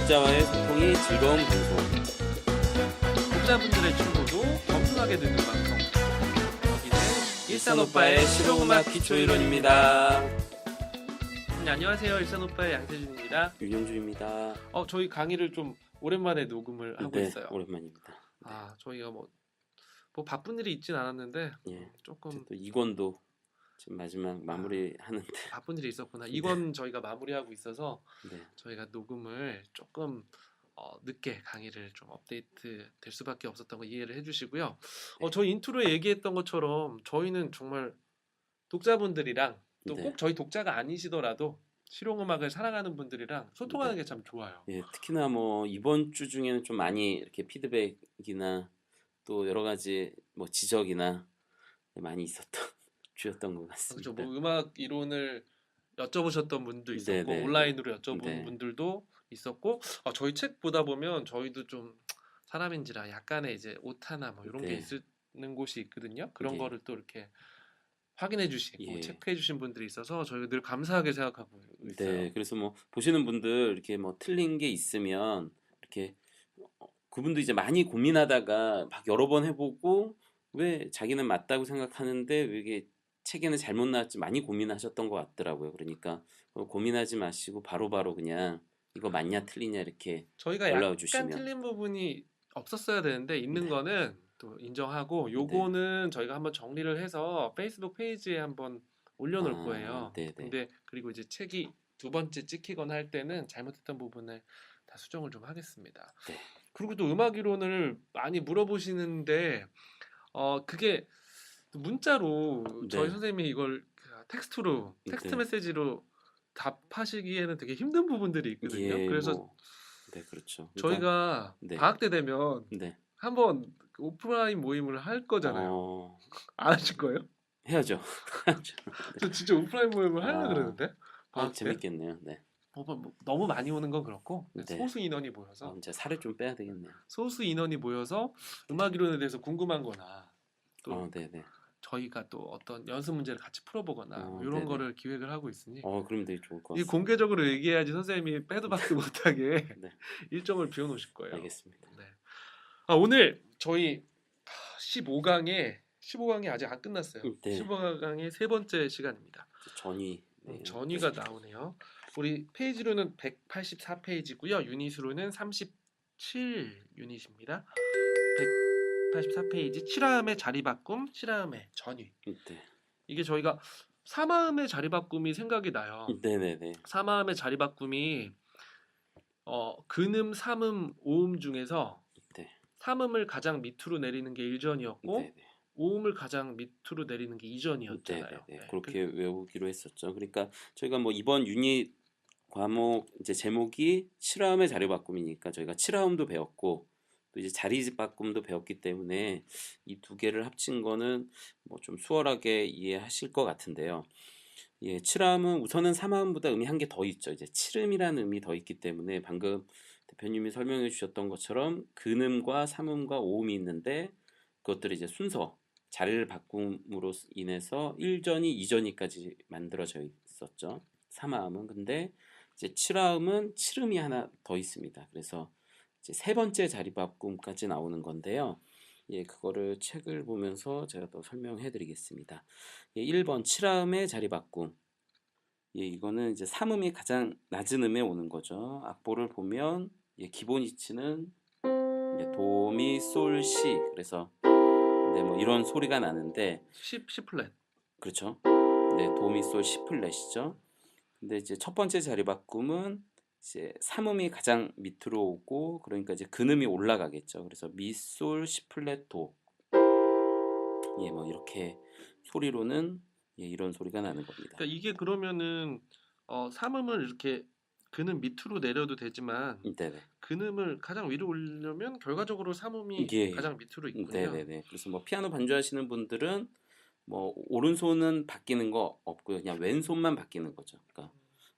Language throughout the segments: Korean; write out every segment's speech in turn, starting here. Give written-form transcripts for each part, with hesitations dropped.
독자와의 소통이 즐거운 방송. 독자분들의 충고도 겸손하게 듣는 방송. 여기는 일산오빠의 실용음악 기초이론입니다. 네, 안녕하세요. 일산오빠의 양세준입니다. 윤영주입니다. 저희 강의를 좀 오랜만에 녹음을 하고 네, 있어요. 오랜만입니다. 네. 저희가 뭐 바쁜 일이 있진 않았는데 예, 조금 또 이권도 지금 마지막 마무리하는데 바쁜 일이 있었구나. 이건 저희가 마무리하고 있어서 네. 저희가 녹음을 조금 늦게 강의를 좀 업데이트 될 수밖에 없었던 거 이해를 해주시고요. 저희 인트로에 얘기했던 것처럼 저희는 정말 독자분들이랑 또 네. 꼭 저희 독자가 아니시더라도 실용음악을 사랑하는 분들이랑 소통하는 네. 게 참 좋아요. 예, 특히나 뭐 이번 주 중에는 좀 많이 이렇게 피드백이나 또 여러 가지 뭐 지적이나 많이 있었던 주였던 것 그렇죠. 같습니다. 뭐 음악 이론을 여쭤보셨던 분도 있었고 네. 온라인으로 여쭤본 네. 분들도 있었고 저희 책 보다 보면 저희도 좀 사람인지라 약간의 이제 오타나 뭐 이런 게 네. 있는 곳이 있거든요. 그런 예. 거를 또 이렇게 확인해 주시고 예. 체크해 주신 분들이 있어서 저희가 늘 감사하게 생각하고 있어요. 네, 그래서 뭐 보시는 분들 이렇게 뭐 틀린 게 있으면 이렇게 그분도 이제 많이 고민하다가 막 여러 번 해보고 왜 자기는 맞다고 생각하는데 왜 이게 책에는 잘못 나왔지 많이 고민하셨던 것 같더라고요. 그러니까 고민하지 마시고 바로바로 그냥 이거 맞냐 틀리냐 이렇게 저희가 연락을 약간 주시면. 틀린 부분이 없었어야 되는데 있는 네. 거는 또 인정하고 요거는 저희가 한번 정리를 해서 페이스북 페이지에 한번 올려놓을 거예요. 네네. 근데 그리고 이제 책이 두 번째 찍히거나 할 때는 잘못했던 부분을 다 수정을 좀 하겠습니다. 네. 그리고 또 음악 이론을 많이 물어보시는데 그게 문자로 저희 네. 선생님이 이걸 텍스트로 텍스트 네. 메시지로 답하시기에는 되게 힘든 부분들이 있거든요. 예, 그래서 뭐, 네, 그렇죠. 그러니까, 저희가 네. 방학 때 되면 네. 한번 오프라인 모임을 할 거잖아요. 안 하실 거예요? 해야죠. 저 진짜 오프라인 모임을 하려고 아, 그러는데 방학 때 재밌겠네요. 네. 뭐 너무 많이 오는 건 그렇고 네. 소수 인원이 모여서 이제 살을 좀 빼야 되겠네요. 소수 인원이 모여서 음악 이론에 대해서 궁금한거나 또 네네. 저희가 또 어떤 연습 문제를 같이 풀어보거나 뭐 이런 네네. 거를 기획을 하고 있으니 그럼 되게 좋을 것 이 같습니다. 공개적으로 얘기해야지 선생님이 빼도 박도 못하게 네. 일정을 비워놓으실 거예요. 알겠습니다. 네. 오늘 저희 15강이 아직 안 끝났어요. 네. 15강의 세 번째 시간입니다. 전이. 네. 전위가 나오네요. 우리 페이지로는 184페이지고요. 유닛으로는 37유닛입니다. 184페이지 7화음의 자리바꿈, 7화음의 전위. 네. 이게 저희가 3화음의 자리바꿈이 생각이 나요. 네네네. 3화음의 자리바꿈이 근음, 3음, 5음 중에서 네. 3음을 가장 밑으로 내리는 게 1전이었고 네네. 5음을 가장 밑으로 내리는 게 2전이었잖아요. 네네네. 그렇게 외우기로 했었죠. 그러니까 저희가 뭐 이번 유닛 과목 이제 제목이 7화음의 자리 바꿈이니까 저희가 7화음도 배웠고 또 이제 자리 바꿈도 배웠기 때문에 이 두 개를 합친 거는 뭐 좀 수월하게 이해하실 것 같은데요. 예, 7화음은 우선은 3화음보다 음이 한 개 더 있죠. 이제 7음이라는 음이 더 있기 때문에 방금 대표님이 설명해 주셨던 것처럼 근음과 3음과 5음이 있는데 그것들이 이제 순서 자리를 바꿈으로 인해서 1전이 2전이까지 만들어져 있었죠. 3화음은. 근데 이제 7화음은 7음이 하나 더 있습니다. 그래서 이제 세 번째 자리 바꿈까지 나오는 건데요. 예, 그거를 책을 보면서 제가 또 설명해 드리겠습니다. 예, 1번 7화음의 자리 바꿈. 예, 이거는 이제 3음이 가장 낮은 음에 오는 거죠. 악보를 보면 기본 위치는 도미 솔 시. 그래서 뭐 이런 소리가 나는데 C 플랫. 그렇죠. 네, 도미 솔 시 플랫이죠. 근데 이제 첫 번째 자리 바꿈은 이제 3음이 가장 밑으로 오고 그러니까 이제 근음이 올라가겠죠. 그래서 미 솔 시 플랫 도. 예, 뭐 이렇게 소리로는 이런 소리가 나는 겁니다. 그러니까 이게 그러면은 3음을 이렇게 근음 밑으로 내려도 되지만 네네. 근음을 가장 위로 올려면 결과적으로 3음이 예. 가장 밑으로 있군요. 네네네. 그래서 뭐 피아노 반주하시는 분들은 뭐 오른손은 바뀌는 거 없고요. 그냥 왼손만 바뀌는 거죠. 그러니까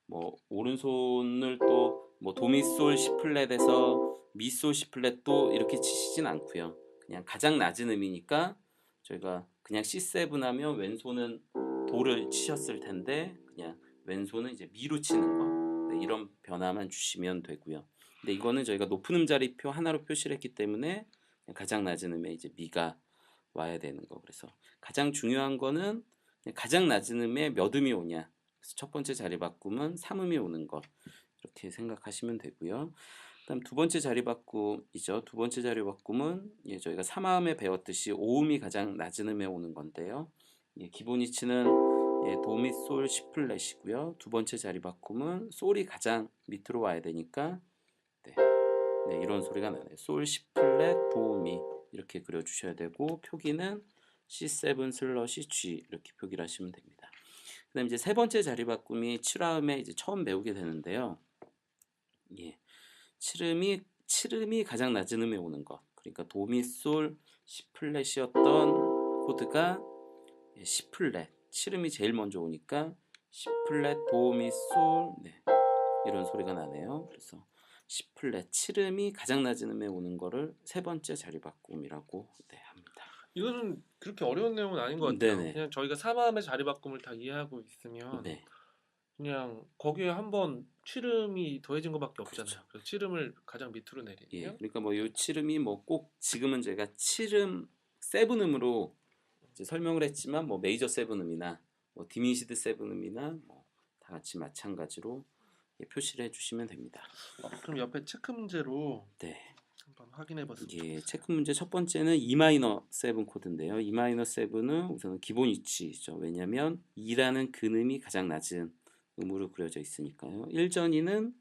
뭐 오른손을 또 뭐 도미솔 시 플랫에서 미솔 시 플랫도 이렇게 치시진 않고요. 그냥 가장 낮은 음이니까 저희가 그냥 C7 하면 왼손은 도를 치셨을 텐데 그냥 왼손은 이제 미로 치는 거. 네, 이런 변화만 주시면 되고요. 근데 이거는 저희가 높은 음자리표 하나로 표시를 했기 때문에 가장 낮은 음에 이제 미가 와야 되는 거. 그래서 가장 중요한 거는 가장 낮은 음에 몇 음이 오냐. 그래서 첫 번째 자리 바꿈은 3음이 오는 것. 이렇게 생각하시면 되고요. 그다음 두 번째 자리 바꿈이죠. 두 번째 자리 바꿈은 저희가 3화음에 배웠듯이 5음이 가장 낮은 음에 오는 건데요. 기본 위치는 도미솔 시플랫이고요. 두 번째 자리 바꿈은 솔이 가장 밑으로 와야 되니까 네, 이런 소리가 나네요. 솔 시플랫 도미 이렇게 그려주셔야 되고 표기는 C7 슬러시 G 이렇게 표기를 하시면 됩니다. 그다음 이제 세 번째 자리 바꿈이 7화음에 이제 처음 배우게 되는데요. 7음이 가장 낮은 음에 오는 것. 그러니까 도미솔 C플랫이었던 코드가 C플랫. 7음이 제일 먼저 오니까 C플랫 도미솔 이런 소리가 나네요. 그래서 C플랫 7음이 가장 낮은 음에 오는 거를 세 번째 자리 바꿈이라고 합니다. 이거는 그렇게 어려운 내용은 아닌 것 같아요. 네네. 그냥 저희가 3화음의 자리 바꿈을 다 이해하고 있으면 네. 그냥 거기에 한번 7음이 더해진 것밖에 그렇죠. 없잖아요. 그래서 7음을 가장 밑으로 내리면 그러니까 뭐 요 7음이 뭐 꼭 지금은 제가 7음 7음으로 이제 설명을 했지만 뭐 메이저 7음이나 뭐 디미니시드 7음이나 뭐 다 같이 마찬가지로 표시를 해주시면 됩니다. 그럼 옆에 체크 문제로 네. 한번 확인해 봤습니다. 이게 체크 문제 첫 번째는 E 마이너 7 코드인데요. E 마이너 7은 우선 기본 위치죠. 왜냐하면 E라는 근음이 가장 낮은 음으로 그려져 있으니까요. 1전이는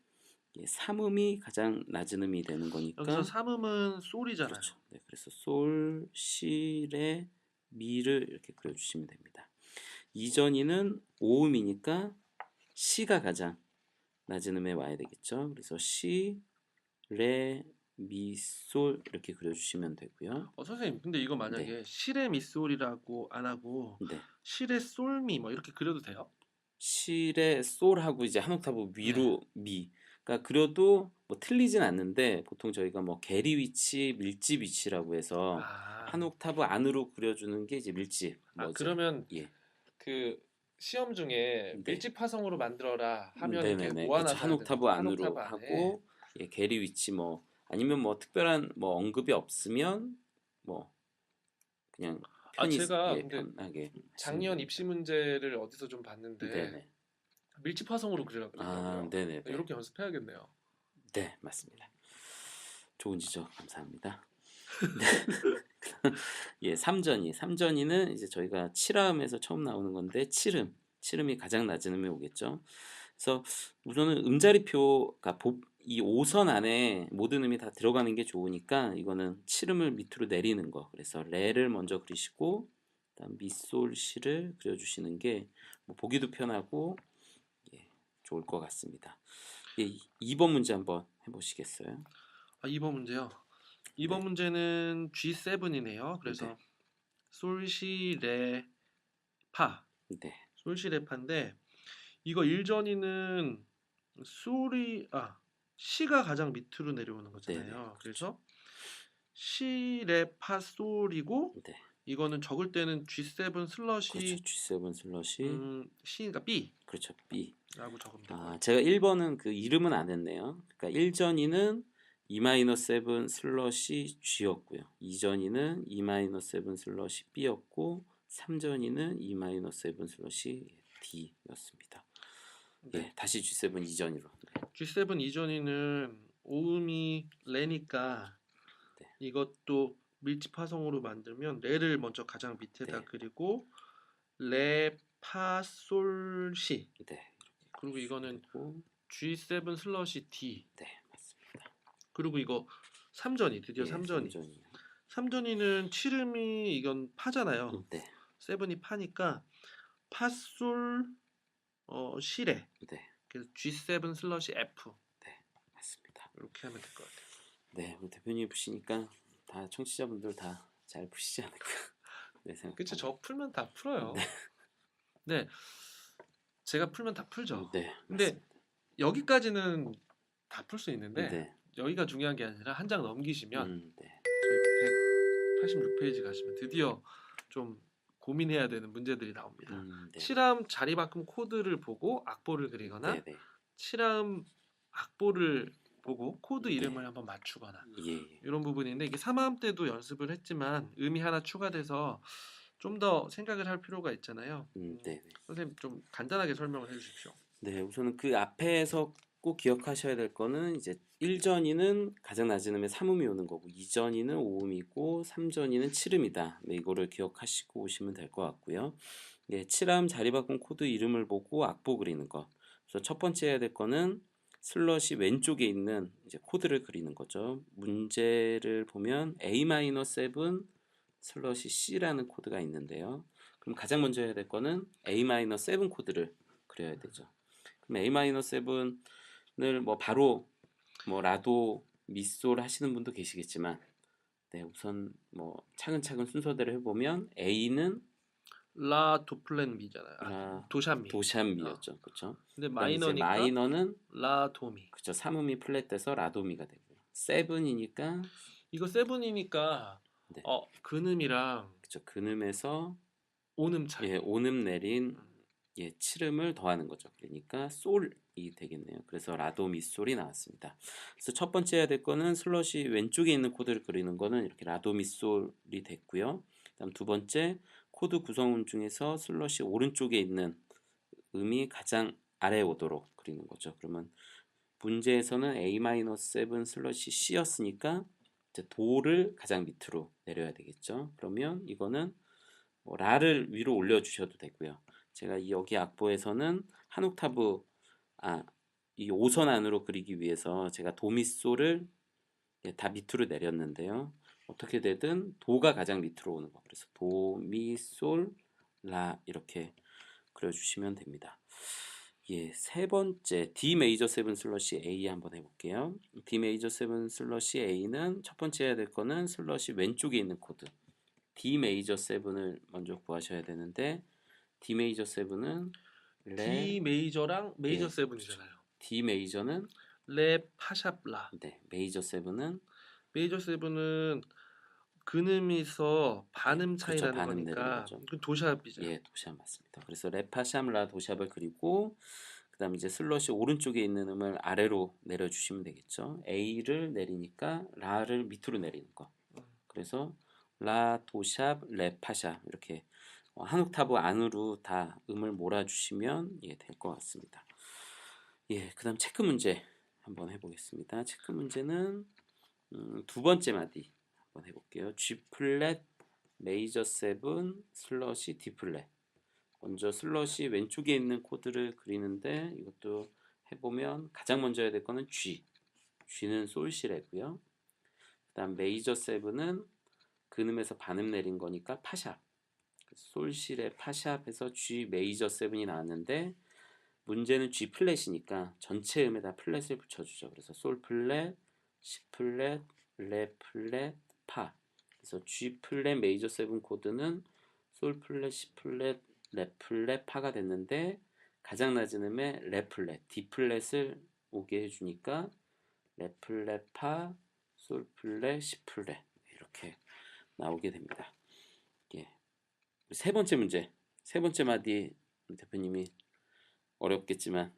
3음이 가장 낮은 음이 되는 거니까 여기서 3음은 솔이잖아요. 그렇죠. 네, 그래서 솔, 시, 레, 미를 이렇게 그려주시면 됩니다. 2전이는 5음이니까 시가 가장 낮은 음에 와야 되겠죠. 그래서 시, 레, 미, 솔 이렇게 그려주시면 되고요. 선생님, 근데 이거 만약에 시레 미솔이라고 안 하고 네. 시레 솔미 뭐 이렇게 그려도 돼요? 시레 솔하고 이제 한 옥타브 위로 미. 그러니까 그려도 뭐 틀리진 않는데 보통 저희가 뭐 계리 위치, 밀집 위치라고 해서 한 옥타브 안으로 그려주는 게 이제 밀집. 그러면 예. 그 시험 중에 네. 밀집 파성으로 만들어라 하면 이렇게 네네네. 모아놔서 그렇죠. 한 해야 되는 옥타브 거죠? 한 안으로 옥타브 안에. 하고 계리 위치 뭐 아니면 뭐 특별한 뭐 언급이 없으면 뭐 그냥 제가 근데 편하게 작년 하시면 입시 문제를 어디서 좀 봤는데 됩니다. 네네. 밀집 파성으로 그려더라고요. 네네네. 이렇게 연습해야겠네요. 네, 맞습니다. 좋은 지적 감사합니다. 3전이는 이제 저희가 7화음에서 처음 나오는 건데 7음이 가장 낮은 음에 오겠죠. 그래서 우선은 음자리표가 이 5선 안에 모든 음이 다 들어가는 게 좋으니까 이거는 7음을 밑으로 내리는 거. 그래서 레를 먼저 그리시고 그다음 미솔 시를 그려주시는 게 뭐 보기도 편하고 좋을 것 같습니다. 2번 문제 한번 해보시겠어요? 2번 문제요. 2번 문제는 G7이네요. 그래서 솔시 레 파. 네. 솔시 레 파인데 이거 1전이는 시가 가장 밑으로 내려오는 거잖아요. 네네, 그렇죠. 그래서 시 레 파 솔이고 네. 이거는 적을 때는 G7 슬러시 그렇죠. G7 슬러시 C니까 B라고 그렇죠. B. 적으면 되고요. 제가 1번은 그 이름은 안 했네요. 그러니까 1전이는 E-7 슬러시 G였고요. 2전이는 E-7 슬러시 B였고 3전이는 E-7 슬러시 D였습니다. 다시 G7 이전으로. G7 이전에는 오음이 레니까 이것도 밀집 파성으로 만들면 레를 먼저 가장 밑에다 그리고 레, 파, 솔, 시. 그리고 이거는 G7 슬러시 D. 네, 맞습니다. 그리고 이거 3전이 드디어 3전이. 3전이는 7음이 이건 파잖아요. 7이 파니까 파, 솔, 시레. 그래서 G7 슬러시 F. 맞습니다. 이렇게 하면 될 것 같아요. 네, 우리 대표님이 푸시니까 다 청취자분들 다 잘 푸시지 않을까. 그쵸, 저 풀면 다 풀어요. 네, 제가 풀면 다 풀죠. 네, 근데 맞습니다. 여기까지는 다 풀 수 있는데 여기가 중요한 게 아니라 한 장 넘기시면 저희 186페이지 가시면 드디어 좀 고민해야 되는 문제들이 나옵니다. 7화음 자리 바꿈 코드를 보고 악보를 그리거나 7화음 악보를 보고 코드 네. 이름을 한번 맞추거나 예, 예. 이런 부분인데 이게 3화음 때도 연습을 했지만 음이 하나 추가돼서 좀 더 생각을 할 필요가 있잖아요. 네, 네. 선생님 좀 간단하게 설명을 해주십시오. 네, 우선은 그 앞에서 꼭 기억하셔야 될 거는 이제 1전이는 가장 낮은 음에 3음이 오는 거고 2전이는 5음이고 3전이는 7음이다. 네, 이거를 기억하시고 오시면 될 것 같고요. 네, 7음 자리 바꾼 코드 이름을 보고 악보 그리는 거. 그래서 첫 번째 해야 될 거는 슬롯이 왼쪽에 있는 이제 코드를 그리는 거죠. 문제를 보면 A-7 슬롯이 C라는 코드가 있는데요. 그럼 가장 먼저 해야 될 거는 A-7 코드를 그려야 되죠. 그럼 A-7을 뭐 바로 뭐 라도 미솔 하시는 분도 계시겠지만 네, 우선 뭐 차근차근 순서대로 해보면 A는 라 도플랫 미잖아요. 라 도샵미. 도샵미였죠, 그렇죠? 근데 그다음 이제 마이너니까 마이너는 라 도미. 그쵸 3음이 플랫돼서 라도미가 되고요. 세븐이니까 이거 세븐이니까 네, 근음이랑 그쵸 근음에서 온음 차이. 예 5음 내린 음, 예 7음을 더하는 거죠. 그러니까 솔이 되겠네요. 그래서 라도미 솔이 나왔습니다. 그래서 첫 번째 해야 될 거는 슬롯이 왼쪽에 있는 코드를 그리는 거는 이렇게 라도미 솔이 됐고요. 그다음 두 번째 코드 구성음 중에서 슬롯이 오른쪽에 있는 음이 가장 아래에 오도록 그리는 거죠. 그러면 문제에서는 A-7 슬롯이 C였으니까 이제 도를 가장 밑으로 내려야 되겠죠. 그러면 이거는 뭐 라를 위로 올려주셔도 되고요. 제가 여기 악보에서는 한 옥타브 이 5선 안으로 그리기 위해서 제가 도미솔을 다 밑으로 내렸는데요. 어떻게 되든 도가 가장 밑으로 오는 거. 그래서 도미솔 라 이렇게 그려주시면 됩니다. 예, 세 번째 D 메이저 7 슬러시 A 한번 해볼게요. D 메이저 7 슬러시 A는 첫 번째 해야 될 거는 슬러시 왼쪽에 있는 코드 D 메이저 7을 먼저 구하셔야 되는데 D 메이저 7은 D 메이저랑 메이저 예, 세븐이잖아요. D 메이저는 레 파샵 라. 네, 메이저 7은 메이저 세븐은 근음에서 반음 차이 그렇죠. 나는 반음 내리는 거니까 거죠. 그 도샵이죠. 예, 도샵 맞습니다. 그래서 레파샴라 도샵을 그리고 그다음 이제 슬롯이 오른쪽에 있는 음을 아래로 내려주시면 되겠죠. A를 내리니까 라를 밑으로 내리는 거. 그래서 라 도샵 레파샵 이렇게 한 옥타브 안으로 다 음을 몰아주시면 예, 될 것 같습니다. 예, 그다음 체크 문제 한번 해보겠습니다. 체크 문제는 두 번째 마디 한번 해볼게요. G 플랫 메이저 7 슬러시 D 플랫. 먼저 슬러시 왼쪽에 있는 코드를 그리는데 이것도 해보면 가장 먼저 해야 될 거는 G. G는 솔시래고요. 그다음 메이저 7은 근음에서 반음 내린 거니까 파샵. 솔시레 파샵에서 G 메이저 7이 나왔는데 문제는 G 플랫이니까 전체 음에다 플랫을 붙여주죠. 그래서 솔 플랫, C 플랫, 레 플랫, 파. 그래서 G 플랫 메이저 7 코드는 솔 플랫, C 플랫, 레 플랫, 파가 됐는데 가장 낮은 음에 레 플랫, D 플랫을 오게 해주니까 레 플랫, 파, 솔 플랫, C 플랫 이렇게 나오게 됩니다. 예. 세 번째 문제, 세 번째 마디 대표님이 어렵겠지만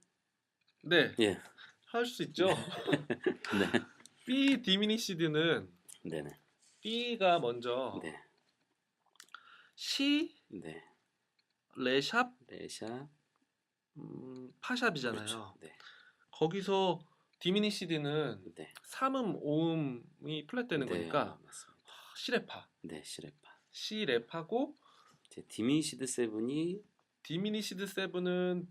네, 예, 할 수 있죠. 네, B 디미니시드는 네, 네, B가 먼저 네, C 네, 레샵 레샤, 파샵이잖아요. 그렇죠, 네, 거기서 디미니시드는 네, 3음, 5음이 플랫되는 네, 거니까 맞습니다. C레파. 네, 시레파. C레파고 이제 디미시드 세븐이 디미니시드 7은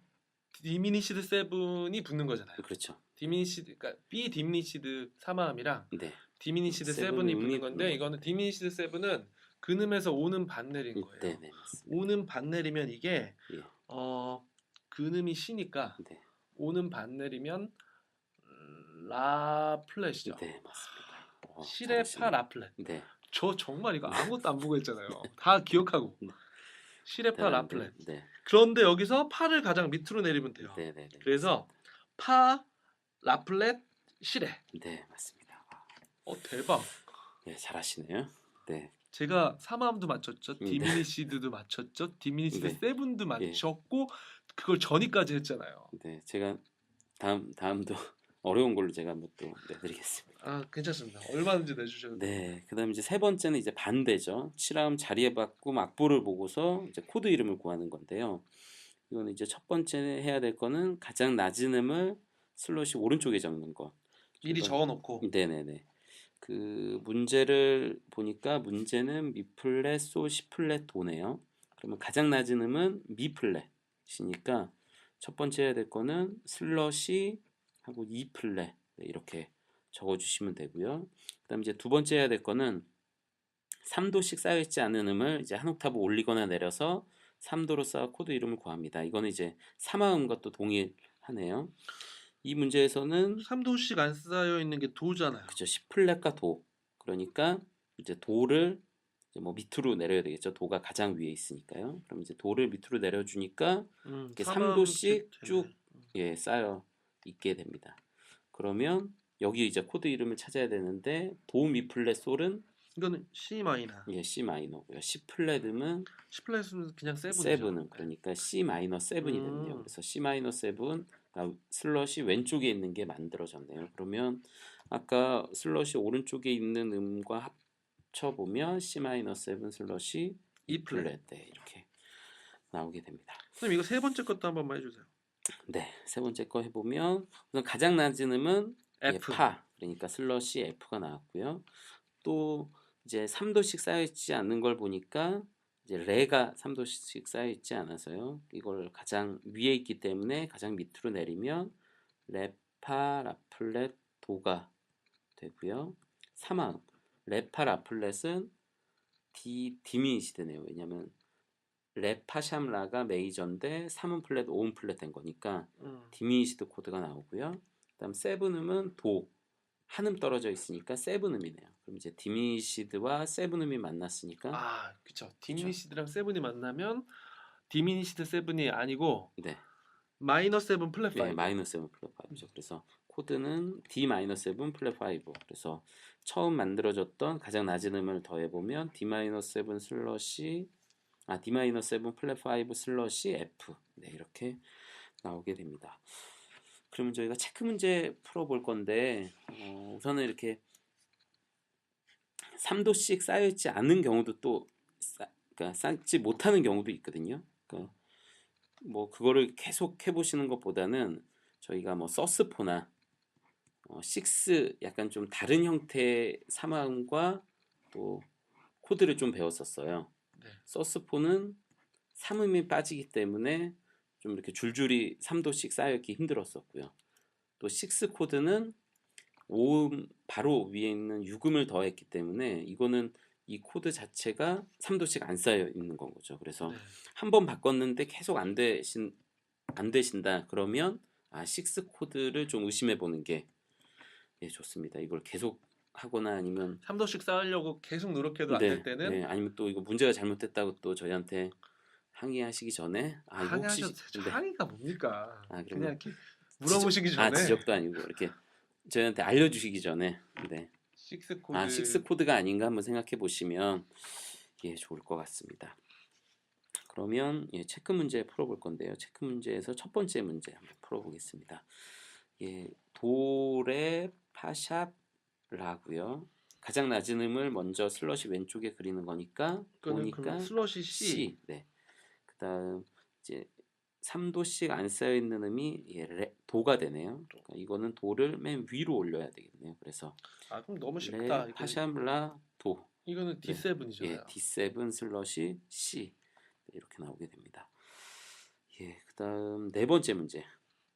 디미니시드 7이 붙는 거잖아요. 그렇죠, 디미니시드 그러니까 B 디미니시드 3음이랑 네, 디미니시드 세븐 7이 음이 붙는 붙는 건데 거죠. 이거는 디미니시드 7은 근음에서 5는 반 내린 거예요. 네, 네, 맞습니다. 5는 반 내리면 이게 예, 근음이 C니까 네, 5는 반 내리면 라 플랫이죠. 네, 맞습니다. C레파 잘하시네요. 라 플랫. 네, 저 정말 이거 아무것도 안 보고 했잖아요. 다 기억하고. 네, C레파 라 플랫. 네, 그런데 여기서 파를 가장 밑으로 내리면 돼요. 네, 네, 네, 그래서 파, 라플렛, 시레. 네, 맞습니다. 대박. 네, 잘하시네요. 네, 제가 사마함도 맞췄죠. 네. 디미니시드도 맞췄죠. 디미니시드 네. 세븐도 예. 맞췄고 그걸 전이까지 했잖아요. 네, 제가 다음도 어려운 걸로 제가 한번 또 내드리겠습니다. 아, 괜찮습니다. 얼마든지 내주셔도 돼요. 네, 그다음 이제 세 번째는 이제 반대죠. 7화음 자리에 바꿈 악보를 보고서 이제 코드 이름을 구하는 건데요. 이거는 이제 첫 번째 해야 될 거는 가장 낮은 음을 슬롯이 오른쪽에 적는 거. 미리 저희가- 적어놓고. 네네네. 그 문제를 보니까 문제는 미 플랫, 솔, 시 플랫, 도네요. 그러면 가장 낮은 음은 미 플랫이니까 첫 번째 해야 될 거는 슬러시 하고 이 플랫 네, 이렇게 적어주시면 되고요. 그다음 이제 두 번째 해야 될 거는 3도씩 쌓여있지 않은 음을 이제 한 옥타브 올리거나 내려서 3도로 쌓아 코드 이름을 구합니다. 이거는 이제 3화음과 또 동일하네요. 이 문제에서는 3도씩 안 쌓여 있는 게 도잖아요. 그죠, C 플랫과 도. 그러니까 이제 도를 이제 뭐 밑으로 내려야 되겠죠. 도가 가장 위에 있으니까요. 그럼 이제 도를 밑으로 내려주니까 이렇게 3도씩 쭉 예, 쌓여 있게 됩니다. 그러면 여기 이제 코드 이름을 찾아야 되는데 도, 미 플랫, 솔은 이거는 C 마이너. 예, C 마이너고요. C 플랫음은 C 플랫은 그냥 세븐이죠. 세븐은 그러니까 C 마이너 세븐이 됐네요. 그래서 C 마이너 세븐 슬롯이 왼쪽에 있는 게 만들어졌네요. 그러면 아까 슬롯이 오른쪽에 있는 음과 합쳐 보면 C 마이너 세븐 슬롯이 E 플랫. 플랫 네, 이렇게 나오게 됩니다. 선생님 이거 세 번째 것도 한 번만 해주세요. 네, 세 번째 거 해보면 우선 가장 낮은 음은 예, F. 파 그러니까 슬롯이 F가 나왔고요. 또 이제 3도씩 쌓여있지 않는 걸 보니까 이제 레가 3도씩 쌓여있지 않아서요. 이걸 가장 위에 있기 때문에 가장 밑으로 내리면 레파 라플렛 도가 되고요. 3화음 레파 라플렛은 디미니시드네요. 왜냐면 레파 샴라가 메이저인데 3음 플랫 5음 플랫 된 거니까 디미니시드 코드가 나오고요. 그다음 세븐음은 도 한음 떨어져 있으니까 세븐음이네요. 그럼 이제 디미니시드와 세븐음이 만났으니까 아, 그쵸. 디미니시드랑 세븐이 만나면 디미니시드 세븐이 아니고 네, 마이너 세븐 플랫 예, 파이브. 마이너 세븐 플랫 5죠. 그래서 코드는 D 마이너 세븐 플랫 5. 그래서 처음 만들어졌던 가장 낮은 음을 더해 보면 D 마이너 세븐 슬러시 D 마이너 세븐 플랫 5 슬러시 F. 네, 이렇게 나오게 됩니다. 그러면 저희가 체크 문제 풀어볼 건데 우선은 이렇게 3도씩 쌓여있지 않은 경우도 또 그러니까 쌓지 못하는 경우도 있거든요. 그러니까 뭐 그거를 계속 해보시는 것보다는 저희가 뭐 서스포나 6 약간 좀 다른 형태의 3화음과 또 코드를 좀 배웠었어요. 네. 서스포는 3음이 빠지기 때문에 좀 이렇게 줄줄이 3도씩 쌓여있기 힘들었었고요. 또 6 코드는 5음 바로 위에 있는 6음을 더했기 때문에 이거는 이 코드 자체가 3도씩 안 쌓여 있는 건 거죠. 그래서 네. 한 번 바꿨는데 계속 안 되신다 그러면 6 코드를 좀 의심해 보는 게 예, 좋습니다. 이걸 계속 하거나 아니면 3도씩 쌓으려고 계속 노력해도 안 될 때는 네, 아니면 또 이거 문제가 잘못됐다고 또 저희한테 항의하시기 전에 이거 혹시 항의하셔도 항의가 뭡니까? 그러면 그냥 이렇게 물어보시기 전에 지적도 아니고 이렇게 저희한테 알려주시기 전에 네. 6 코드 6 코드가 아닌가 한번 생각해 보시면 예, 좋을 것 같습니다. 그러면 예, 체크 문제 풀어볼 건데요. 체크 문제에서 첫 번째 문제 한번 풀어보겠습니다. 예, 도레 파샵 라고요. 가장 낮은 음을 먼저 슬롯이 왼쪽에 그리는 거니까 도니까 슬롯이 C. 네. 그다음 이제 3도씩 안 쌓여 있는 음이 예, 도가 되네요. 그러니까 이거는 도를 맨 위로 올려야 되겠네요. 그래서 그럼 너무 쉽다. 레 파샴라 도. 이거는 D7이잖아요. 예, D7 슬롯이 C 네, 이렇게 나오게 됩니다. 예, 그다음 네 번째 문제.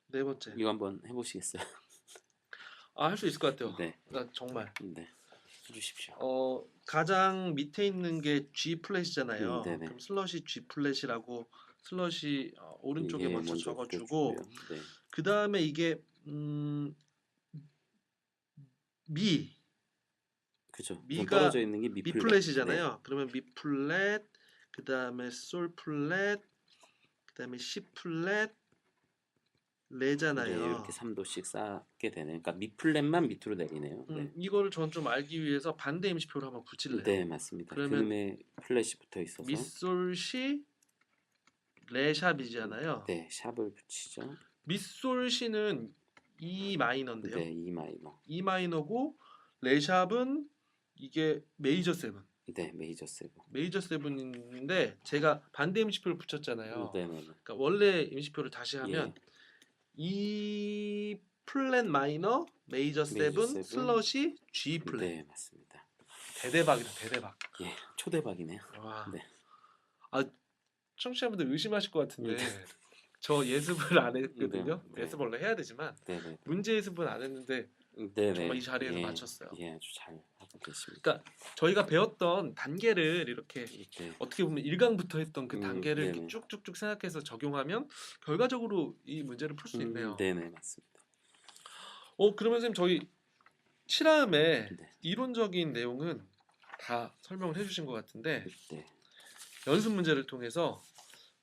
네 번째. 이거 한번 해보시겠어요? 할 수 있을 것 같아요. 네, 나 정말. 네, 해주십시오. 가장 밑에 있는 게 G 플랫이잖아요. 네네. 그럼 슬롯이 G 플랫이라고 슬롯이 오른쪽에 예, 먼저 적어주고 그려주고요. 네, 그 다음에 이게 미 그죠. 미가 떨어져 있는 게 미 미 플랫. 플랫이잖아요. 네. 그러면 미 플랫, 그 다음에 솔 플랫, 그 다음에 C 플랫, 레잖아요. 네, 이렇게 3도씩 쌓게 되네요. 그러니까 미 플랫만 밑으로 내리네요. 네. 이거를 전 좀 알기 위해서 반대 임시표를 한번 붙일래요. 네, 맞습니다. 그러면 그음에 플랫이 붙어 있어서 미솔 시 레샵이잖아요. 네, 샵을 붙이죠. 미솔 시는 E 마이너인데요. 네, E 마이너. E 마이너고 레샵은 이게 메이저 세븐. 네, 메이저 세븐. 메이저 세븐인데 제가 반대 임시표를 붙였잖아요. 네, 네, 네. 그러니까 원래 임시표를 다시 예. 하면 E 플랫 마이너 메이저 세븐 세븐. 슬러시 G 플랫. 네, 맞습니다. 대대박이다, 대대박. 예, 초대박이네요. 와. 네. 아, 청취자분들 의심하실 것 같은데 네. 저 예습을 안 했거든요. 네. 예습 원래 해야 되지만 네, 네. 문제 예습은 안 했는데 네, 정말 네. 이 자리에서 예, 맞췄어요. 예, 아주 잘 하고 계십니다. 그러니까 저희가 배웠던 단계를 이렇게 네. 어떻게 보면 1강부터 했던 그 단계를 이렇게 네네. 쭉쭉쭉 생각해서 적용하면 결과적으로 이 문제를 풀 수 있네요. 네, 네, 맞습니다. 그러면 선생님 저희 7화음의 네. 이론적인 내용은 다 설명을 해주신 것 같은데 네. 연습 문제를 통해서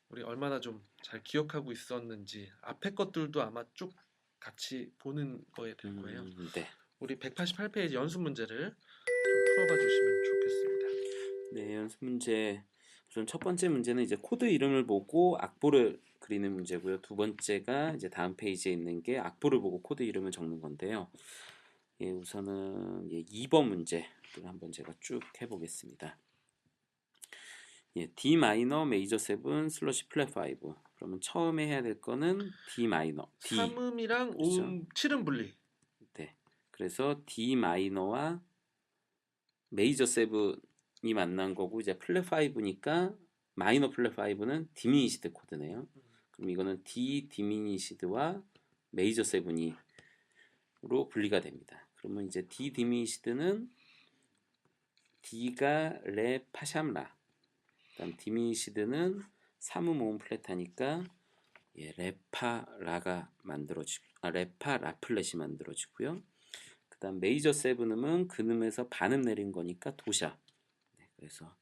우리 얼마나 좀 잘 기억하고 있었는지 앞에 것들도 아마 쭉 같이 보는 거에 될 거예요. 네. 우리 188페이지 연습 문제를 좀 풀어봐 주시면 좋겠습니다. 네, 연습 문제. 우선 첫 번째 문제는 이제 코드 이름을 보고 악보를 그리는 문제고요. 두 번째가 이제 다음 페이지에 있는 게 악보를 보고 코드 이름을 적는 건데요. 예, 우선은 2번 문제를 한번 제가 쭉 해보겠습니다. 예, D 마이너 메이저 세븐 슬러시 플랫 5. 그러면 처음에 해야 될 거는 D 마이너. D. 3음이랑 그렇죠? 5음 7음 분리. 네. 그래서 D 마이너와 메이저 세븐이 만난 거고 이제 플랫 5니까 마이너 플랫 5는 디미니시드 코드네요. 그럼 이거는 D 디미니시드와 메이저 세븐이로 분리가 됩니다. 그러면 이제 D 디미니시드는 D가 레 파샴라. 그다음 디미니시드는 3음 5음 플랫하니까 예, 레파라가 만들어지고 레파 라플렛이 만들어지고요. 그다음 메이저 세븐음은 근음에서 반음 내린 거니까 도샤. 네, 그래서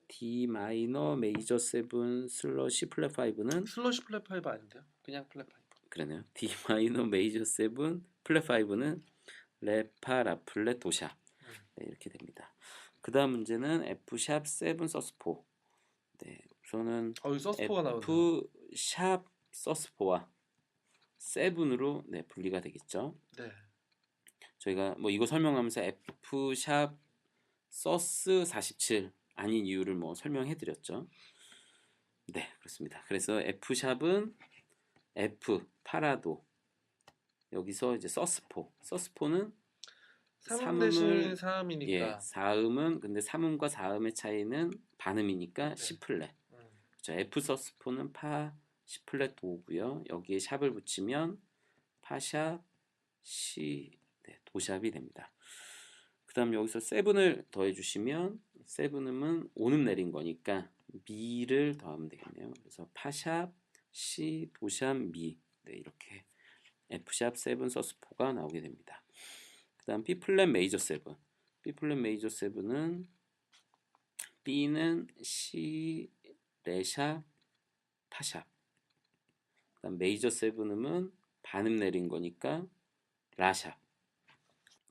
D 마이너 메이저 세븐 슬러시 플랫 5는 슬러시 플랫 5 아닌데요? 그냥 플랫 5. 그러네요. D 마이너 메이저 세븐 플랫 5는 레파 라플렛 도샤. 네, 이렇게 됩니다. 그다음 문제는 F 샵 7 서스4. 네, 우선은 여기 서스포가 나오네요. F 샵 서스4와 7으로 네, 분리가 되겠죠. 네. 저희가 뭐 이거 설명하면서 F 샵 서스 47 아닌 이유를 뭐 설명해 드렸죠. 네, 그렇습니다. 그래서 F 샵은 F 파라도 여기서 이제 서스포는 3음 대신 3음을 4음이니까. 예, 4음은 근데 3음과 4음의 차이는 반음이니까 네. C 플랫. 그렇죠. F 서스포는 파 C 플랫 도고요. 여기에 샵을 붙이면 파샵 C 네, 도샵이 됩니다. 그다음 여기서 세븐을 더해 주시면 세븐음은 5음 내린 거니까 미를 더하면 되겠네요. 그래서 파샵 C 도샵 미 네, 이렇게 F샵 7 서스4가 나오게 됩니다. 그다음 B 플랫 메이저 7. B 플랫 메이저 7은 B는 C 레샵 파샵. 그다음 메이저 7음은 반음 내린 거니까 라샵.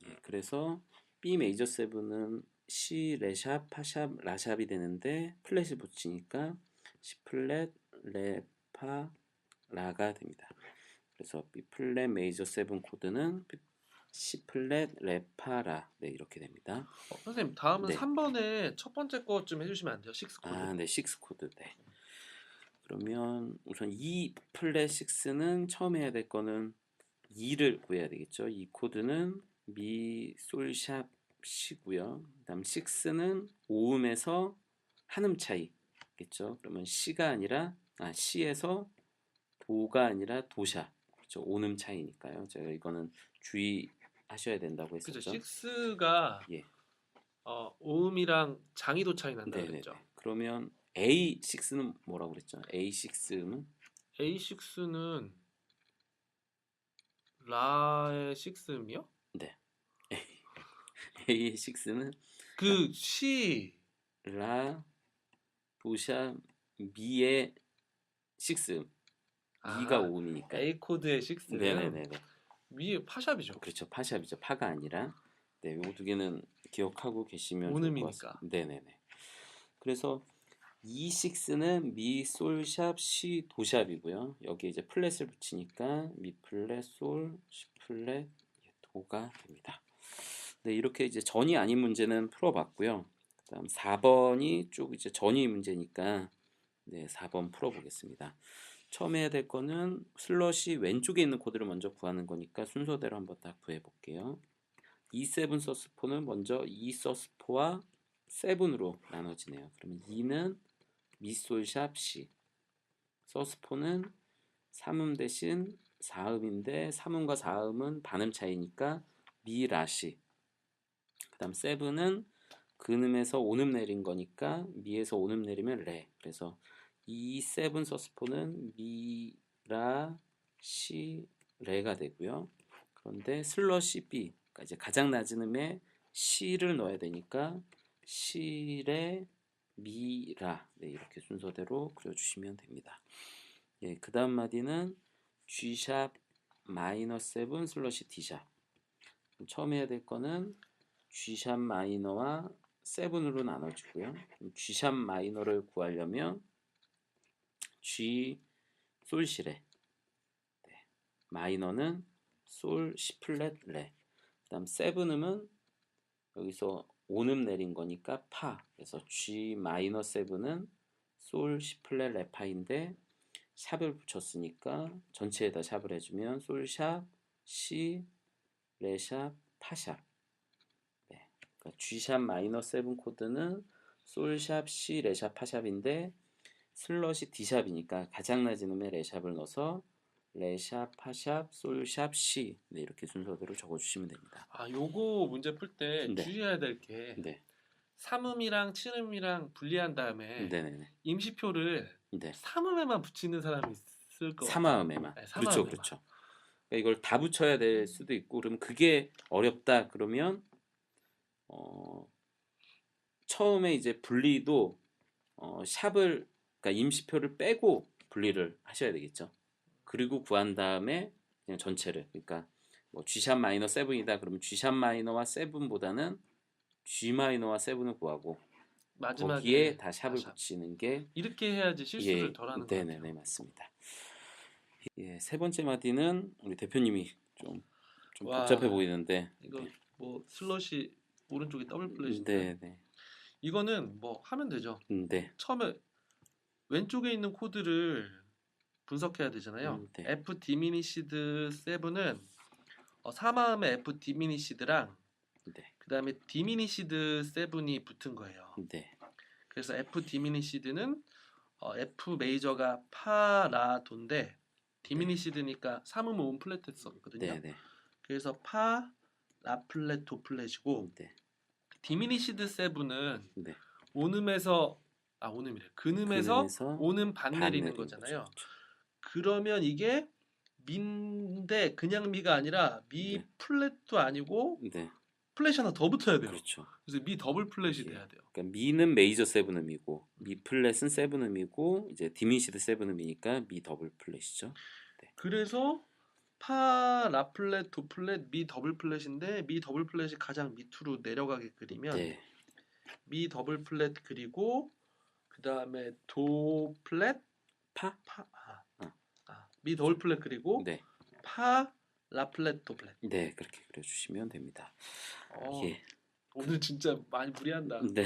예, 그래서 B 메이저 7은 C 레샵 파샵 라샵이 되는데 플랫이 붙이니까 C 플랫 레파 라가 됩니다. 그래서 B 플랫 메이저 7 코드는 C 플랫 레파라 네 이렇게 됩니다. 선생님 다음은 네. 3번에 첫 번째 거 좀 해주시면 안 돼요? 6 코드. 네, 6 코드. 네. 그러면 우선 E 플랫 6는 처음 해야 될 거는 2를 구해야 되겠죠. 이 코드는 미 솔샵 C고요. 그다음 6는 5음에서 한음 차이겠죠. 그러면 C가 아니라 C에서 도가 아니라 도샤. 그렇죠. 5음 차이니까요. 제가 이거는 주의하셔야 된다고 그죠. 했었죠. 6가 예. 5음이랑 장이도 차이 난다 네네. 그랬죠. 그러면 A6는 뭐라고 그랬죠? A6음은 A6는 라의 6음이요? 네. A6는 그 C 라 도샤 미의 6음. 미가 5음이니까. A 코드의 6는 네네네네. 미 파샵이죠. 그렇죠. 파샵이죠. 파가 아니라. 네, 요 두 개는 기억하고 계시면 좋을 것 오음이니까. 같습니다. 네네네. 그래서 E6는 미, 솔, 샵, 시, 도샵이고요. 여기에 이제 플랫을 붙이니까 미 플랫, 솔, 시 플랫, 도가 됩니다. 네, 이렇게 이제 전이 아닌 문제는 풀어봤고요. 그다음 4번이 쭉 이제 전이 문제니까 네, 4번 풀어보겠습니다. 처음 해야 될 거는 슬롯이 왼쪽에 있는 코드를 먼저 구하는 거니까 순서대로 한번 딱 구해볼게요. E7 서스포는 먼저 E 서스포와 7으로 나눠지네요. 그러면 E는 미솔샵 C, 서스포는 3음 대신 4음인데 3음과 4음은 반음 차이니까 미, 라, 시. 그 다음 7은 근음에서 온음 내린 거니까 미에서 온음 내리면 레. 그래서 이 세븐 서스포는 미, 라, 시, 레가 되고요. 그런데 슬러시 B, 그러니까 이제 가장 낮은 음에 시를 넣어야 되니까 시, 레, 미, 라. 네, 이렇게 순서대로 그려주시면 됩니다. 예, 그 다음 마디는 G샵 마이너 7 슬러시 D샵. 처음 해야 될 거는 G샵 마이너와 7으로 나눠지고요. G샵 마이너를 구하려면 G 솔시레, 네. 마이너는 솔 시 플랫 레. 그다음 7음은 여기서 5음 내린 거니까 파. 그래서 G 마이너 7은 솔 시 플랫 레 파인데 샵을 붙였으니까 전체에다 샵을 해주면 솔샵 시 레샵 파샵. 네. 그러니까 G샵 마이너 7 코드는 솔샵 시 레샵 파샵인데 슬롯이 D샵이니까 가장 낮은 음에 레샵을 넣어서 레샵, 파샵, 솔샵, 시. 네, 이렇게 순서대로 적어주시면 됩니다. 아, 요거 문제 풀 때 네, 주의해야 될 게 네, 3음이랑 7음이랑 분리한 다음에 네, 네, 네. 임시표를 네. 3음에만 붙이는 사람이 있을 것 같아요. 삼화음에만. 네, 그렇죠, 3음에만. 그렇죠. 그러니까 이걸 다 붙여야 될 수도 있고, 그러면 그게 어렵다 그러면 어, 처음에 이제 분리도 샵을 그러니까 임시표를 빼고 분리를 하셔야 되겠죠. 그리고 구한 다음에 그냥 전체를 그러니까 뭐 G샵 마이너 7이다 그러면 G샵 마이너와 7보다는 G 마이너와 7을 구하고 거기에 마지막에 다 샵을 샵. 붙이는 게 이렇게 해야지 실수를 예, 덜 하는 것 네네네 같아요. 맞습니다. 예, 세 번째 마디는 우리 대표님이 좀 복잡해 와, 보이는데 이거 뭐 슬롯이 오른쪽에 더블 플랫인데요. 네네 이거는 뭐 하면 되죠. 네, 처음에 왼쪽에 있는 코드를 분석해야 되잖아요. 네, F 디미니시드 7은 3마음의 F 디미니시드랑 네, 그 다음에 디미니시드 7이 붙은 거예요. 네, 그래서 F 디미니시드는 F 메이저가 파, 라, 도인데 네, 디미니시드니까 3음 5음 플랫 했었거든요. 네, 네, 그래서 파, 라 플랫, 도 플랫이고 네, 디미니시드 7은 네. 온음에서 온음이래. 근음에서 근음에서 온음 반 반 내리는 내린 거죠, 거잖아요. 그렇죠. 그러면 이게 미인데 그냥 미가 아니라 미 네, 플랫도 아니고 네, 플랫이 하나 더 붙어야 돼요. 그렇죠. 그래서 미 더블 플랫이 예. 돼야 돼요. 그러니까 미는 메이저 세븐음이고 미 플랫은 세븐음이고 이제 디미니시드 세븐음이니까 미 더블 플랫이죠. 네. 그래서 파, 라 플랫, 도 플랫, 미 더블 플랫인데 미 더블 플랫이 가장 밑으로 내려가게 그리면 네. 미 더블 플랫 그리고 그 다음에 도 플랫, 파? 미 더블 플랫 그리고 네. 파, 라 플랫, 도 플랫. 네, 그렇게 그려 주시면 됩니다. 어, 예. 오늘 진짜 많이 무리한다. 네.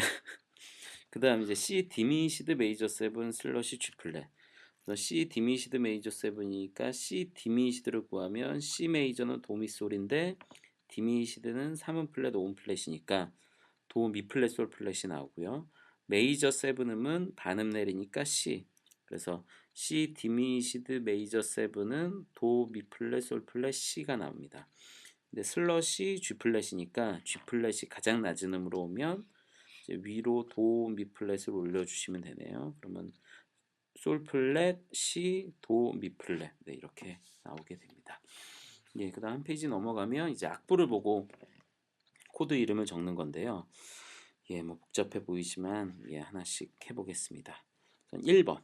그다음 이제 C 디미니시드 메이저 세븐 슬러시 G 플랫. 그래서 C 디미니시드 메이저 세븐이니까 C 디미니시드를 구하면 C 메이저는 도 미 솔인데 디미니시드는 3음 플랫 5음 플랫이니까 도 미 플랫 솔 플랫이 나오고요. 메이저 세븐음은 반음 내리니까 C. 그래서 C 디미니시드 메이저 세븐은 도 미 플랫 솔 플랫 C가 나옵니다. 근데 슬러시 G 플랫이니까 G 플랫이 가장 낮은 음으로 오면 이제 위로 도 미 플랫을 올려주시면 되네요. 그러면 솔 플랫 C 도 미 플랫 네, 이렇게 나오게 됩니다. 예, 그다음 한 페이지 넘어가면 이제 악보를 보고 코드 이름을 적는 건데요. 예, 뭐 복잡해 보이지만 예, 하나씩 해보겠습니다. 1번.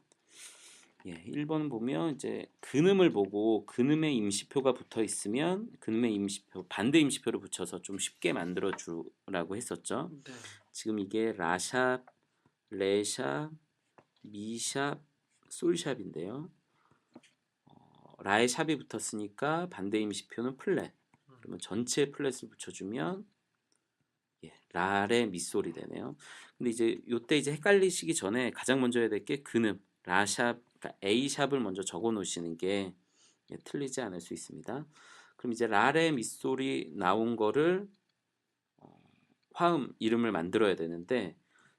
예, 1번 보면 이제 근음을 보고 근음의 임시표가 붙어 있으면 근음의 임시표, 반대 임시표를 붙여서 좀 쉽게 만들어 주라고 했었죠. 네. 지금 이게 라샵, 레샵, 미샵, 솔샵인데요. 라에 샵이 붙었으니까 반대 임시표는 플랫. 그러면 전체에 플랫을 붙여주면 라의 밑소리 되네요. 근데 이제 요때 이제 헷갈리시기 전에 가장 먼저 해야 될 게 근음, 라샵, 그러니까 A 샵을 먼저 적어 놓으시는 게 틀리지 않을 수 있습니다. 그럼 이제 라의 밑소리 나온 거를 화음 이름을 만들어야 되는데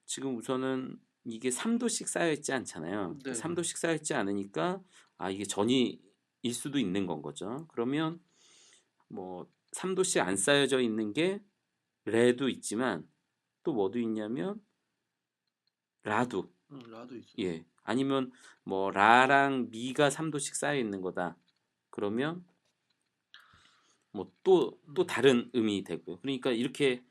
지금 우선은 이게 3도씩 쌓여 있지 않잖아요. 네. 3도씩 쌓여 있지 않으니까 이게 전이일 수도 있는 건 거죠. 그러면 뭐 3도씩 안 쌓여져 있는 게 레도 있지만 또 뭐도 있냐면 라도. 라도 있어. 예. 아니면 뭐 라랑 미가 3도씩 쌓여 있는 거다. 그러면 뭐 또 다른 의미 되고요. 그러니까 이렇게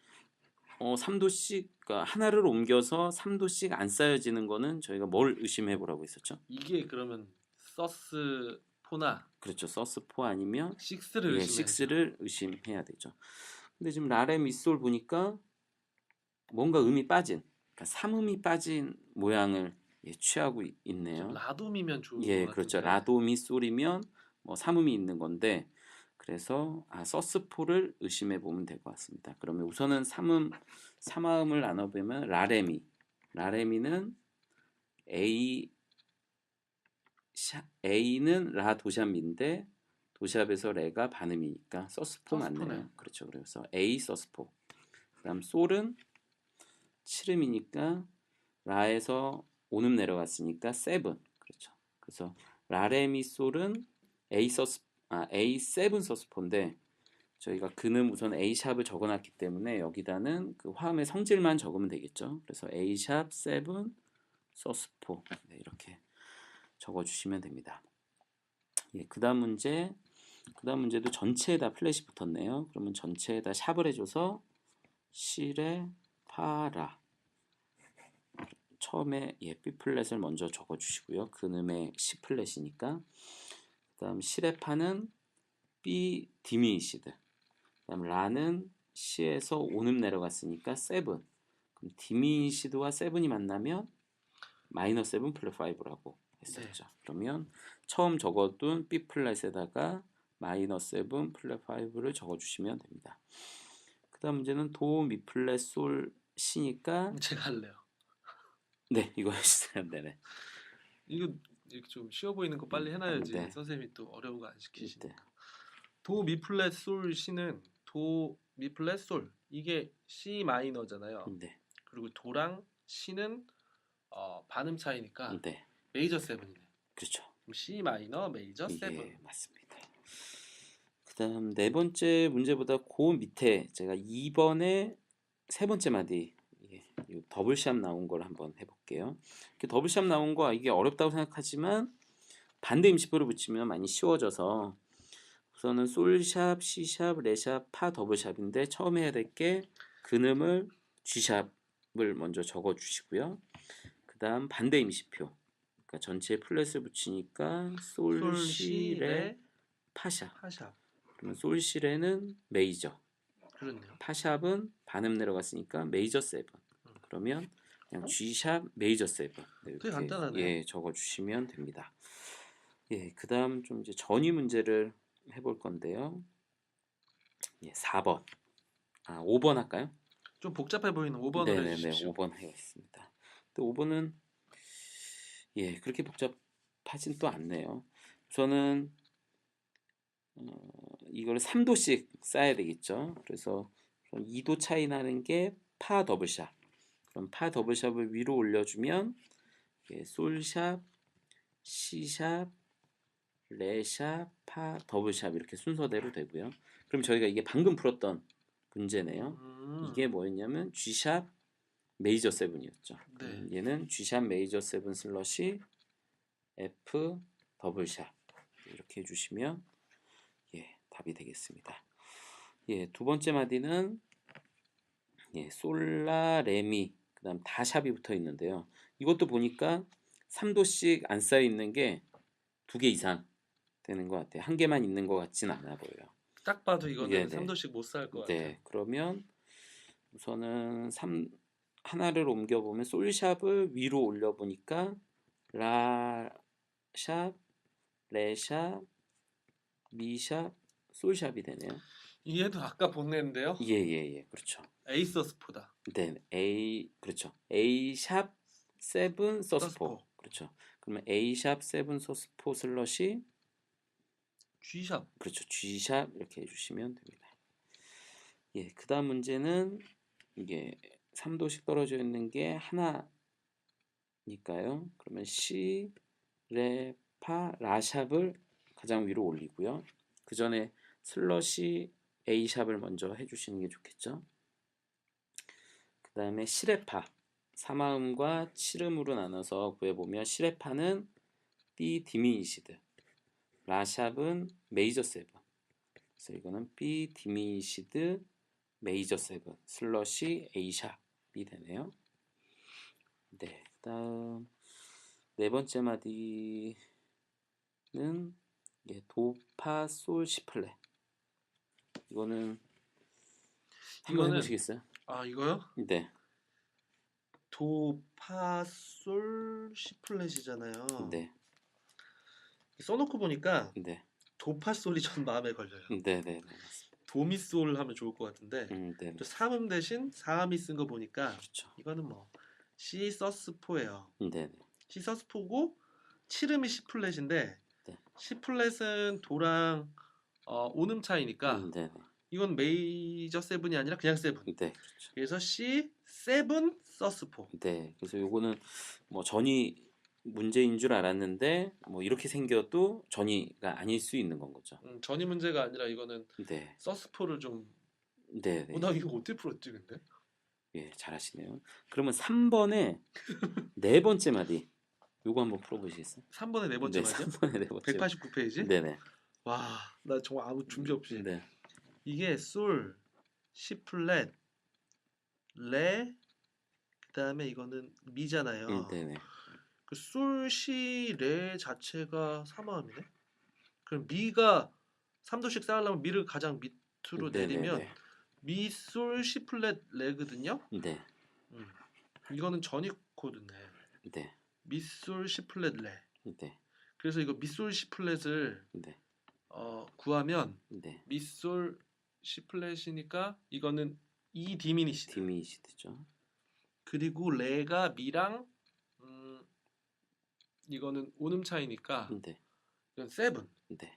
3도씩 그러니까 하나를 옮겨서 3도씩 안 쌓여지는 거는 저희가 뭘 의심해 보라고 했었죠? 이게 그러면 서스 포나 그렇죠. 서스4 아니면 6를 예, 의심해야죠. 6를 의심해야 되죠. 근데 지금 라레 미솔 보니까 뭔가 음이 빠진, 그러니까 3음이 빠진 모양을 취하고 좀 있네요. 라돔이면 좋을 예, 것 그렇죠. 같은데. 라도 미솔이면 뭐 3음이 있는 건데 그래서 서스4를 의심해 보면 될 것 같습니다. 그러면 우선은 3화음을 나눠보면 라레미. 라레미는 A는 라 도샵미인데 도샵에서 레가 반음이니까 서스4 서스포네. 맞네요. 그렇죠. 그래서 A 서스4. 그다음 솔은 7음이니까 라에서 5음 내려갔으니까 7. 그렇죠. 그래서 라레미 솔은 A7 서스포인데 저희가 그는 우선 A 샵을 적어놨기 때문에 여기다는 그 화음의 성질만 적으면 되겠죠. 그래서 A 샵 7 서스포 이렇게 적어주시면 됩니다. 예, 그다음 문제도 전체에다 플랫이 붙었네요. 그러면 전체에다 샵을 해줘서 시레 파라 처음에 B 플랫을 먼저 적어주시고요. 근음의 C 플랫이니까 그다음 시레파는 B 디미니시드 그다음 라는 C에서 5음 내려갔으니까 7 그럼 디미니시드와 7이 만나면 마이너 7 플랫 5라고 했었죠. 네. 그러면 처음 적어둔 B 플랫에다가 마이너 7 플랫 5를 적어주시면 됩니다. 그 다음 문제는 도, 미 플랫, 솔, 시니까 제가 할래요. 네 이거 해주세요. 네네. 이거 이렇게 좀 쉬워 보이는 거 빨리 해놔야지 네. 선생님이 또 어려운 거 안 시키시니까. 네. 도, 미 플랫, 솔, 시는 도, 미 플랫, 솔 이게 C 마이너잖아요. 네. 그리고 도랑 시는 반음 차이니까 네. 메이저 세븐이네. 그렇죠. 그럼 C 마이너 메이저 세븐. 예, 맞습니다. 그다음 네 번째 문제보다 그 밑에 제가 2번에 세 번째 마디 이 더블샵 나온 걸 한번 해볼게요. 이렇게 더블샵 나온 거 이게 어렵다고 생각하지만 반대 임시표를 붙이면 많이 쉬워져서 우선은 솔샵, C샵, 레샵, 파 더블샵인데 처음 해야 될 게 근음을 G샵을 먼저 적어 주시고요. 그 다음 반대 임시표 그러니까 전체에 플랫을 붙이니까 솔, 솔, 시, 시, 레, 레, 파샵 파샵. 그러면 솔, 시, 레는 메이저 그렇네요. 파샵은 반음 내려갔으니까 메이저 세븐 그러면 그냥 G샵 메이저 세븐 되게 간단하네요. 예, 적어 주시면 됩니다. 예, 그 다음 좀 이제 전위 문제를 해볼 건데요. 예, 4번 5번 할까요? 좀 복잡해 보이는 5번으로 네네네 해주십시오. 5번 하겠습니다. 또 5번은 그렇게 복잡하진 또 않네요. 우선은 이걸 3도씩 쌓아야 되겠죠. 그래서 2도 차이 나는 게 파 더블샵. 그럼 파 더블샵을 위로 올려주면 솔샵, C샵, 레샵, 파 더블샵 이렇게 순서대로 되고요. 그럼 저희가 이게 방금 풀었던 문제네요. 이게 뭐였냐면 G샵 메이저 세븐이었죠. 네. 얘는 G샵 메이저 세븐 슬러시 F 더블샵 이렇게 해주시면 답이 되겠습니다. 두 번째 마디는 솔라 레미 그다음 다샵이 붙어 있는데요. 이것도 보니까 3도씩 안 쌓여 있는 게 2개 이상 되는 것 같아요. 한 개만 있는 것 같진 않아 보여요. 딱 봐도 이거는 네. 3도씩 못 살 것 같아요. 네, 그러면 우선은 하나를 옮겨보면 솔샵을 위로 올려보니까 라 샵, 레 샵, 미 샵, 솔 샵이 되네요. 얘도 아까 본네인데요. 예, 그렇죠. 에이서스포다. 네, A 그렇죠. A 샵 세븐 서스포. 서스포. 그렇죠. 그러면 A 샵 세븐 서스포 슬러시 G샵. 그렇죠. G 샵 이렇게 해주시면 됩니다. 예, 그다음 문제는 이게 3도씩 떨어져 있는 게 하나니까요. 그러면 C 레 파 라 샵을 가장 위로 올리고요. 그 전에 슬러시 A 샵을 먼저 해주시는 게 좋겠죠. 그 다음에 시레파 3화음과 7음으로 나눠서 구해보면 시레파는 B 디미니시드, 라샵은 메이저 세븐. 그래서 이거는 B 디미니시드 메이저 세븐 슬러시 A 샵이 되네요. 네, 그다음 네 번째 마디는 도파 솔 시플레. 이거는 한번 이거는 해보시겠어요? 이거요? 네, 도파솔 C플랫이잖아요. 네, 써놓고 보니까 네, 도파솔이 전 마음에 걸려요. 네, 도미솔 하면 좋을 것 같은데 네, 또 3음 대신 4음이 쓴 거 보니까 그렇죠. 이거는 뭐 C 서스포예요. 네. C 서스포고 7음이 C 플랫인데 네. C 플랫은 도랑 5음 차이니까 네. 이건 메이저 세븐이 아니라 그냥 세븐. 네, 그렇죠. 그래서 C 세븐 서스포. 네, 그래서 요거는 뭐 전이 문제인 줄 알았는데 뭐 이렇게 생겨도 전이가 아닐 수 있는 건 거죠. 전이 문제가 아니라 이거는 네, 서스포를 좀. 네, 나 이거 어떻게 풀었지 근데? 예, 잘하시네요. 그러면 3번에 네 번째 마디 요거 한번 풀어보시겠어요? 3번의 네 번째 네, 말이요? 3번에 네 번째. 189페이지? 네네. 와, 나 정말 아무 준비 없이. 네, 이게 솔, C 플랫, 레, 그다음에 이거는 미잖아요. 네네. 그 솔, 시, 레 자체가 3화음이네. 그럼 미가 3도씩 쌓으려면 미를 가장 밑으로 내리면 네네네. 미, 솔, 시 플랫, 레거든요. 네, 이거는 전이 코드네. 네, 미, 솔, 시 플랫, 레. 네, 그래서 이거 미, 솔, 시 플랫을 네, 구하면 네. 미, 솔, 시 플랫이니까 이거는 E 디미니시드. 디미시드죠. 그리고 레가 미랑 이거는 오음 차이니까 네, 이건 세븐. 네.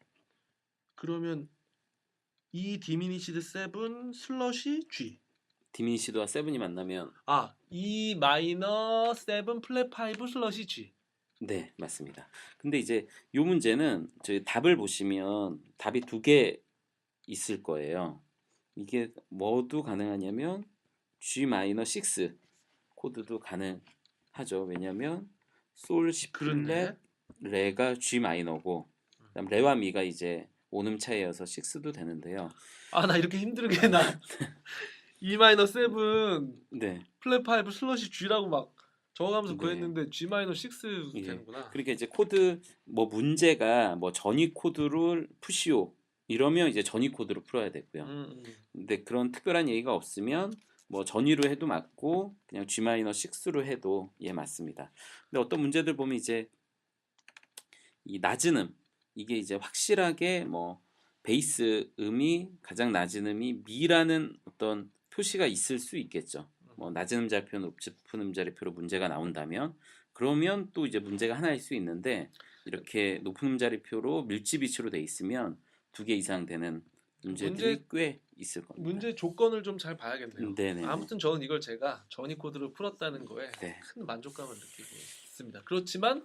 그러면 E 디미니시드 세븐 슬러시 G. 디미시드와 세븐이 만나면 E 마이너 세븐 플랫 파이브 슬러시 G. 네, 맞습니다. 근데 이제 요 문제는 저희 답을 보시면 답이 두 개 있을 거예요. 이게 뭐도 가능하냐면 G-6 코드도 가능하죠. 왜냐면 솔, 시 그렇네. 플랫, 레가 G-고 그다음 레와 미가 이제 오음 차이여서 6도 되는데요. 나 이렇게 힘들게 나 E 마이너 세븐 네. 플랫 파이브 슬러시 G라고 막 적어가면서 네. 구했는데 G 마이너 6 예. 되는구나. 그러니까 이제 코드 뭐 문제가 뭐 전위 코드를 푸시오 이러면 이제 전위 코드로 풀어야 되고요. 근데 그런 특별한 얘기가 없으면 뭐 전위로 해도 맞고 그냥 G-6로 해도 예 맞습니다. 근데 어떤 문제들 보면 이제 이 낮은 음 이게 이제 확실하게 뭐 베이스 음이 가장 낮은 음이 미라는 어떤 표시가 있을 수 있겠죠. 뭐 낮은 음자리표, 높은 음자리표로 문제가 나온다면 그러면 또 이제 문제가 하나일 수 있는데 이렇게 높은 음자리표로 밀집 위치로 돼 있으면 두 개 이상 되는 문제들이 꽤 있을 겁니다. 문제 조건을 좀 잘 봐야겠네요. 네네네. 아무튼 저는 이걸 제가 전위 코드를 풀었다는 거에 네. 큰 만족감을 느끼고 있습니다. 그렇지만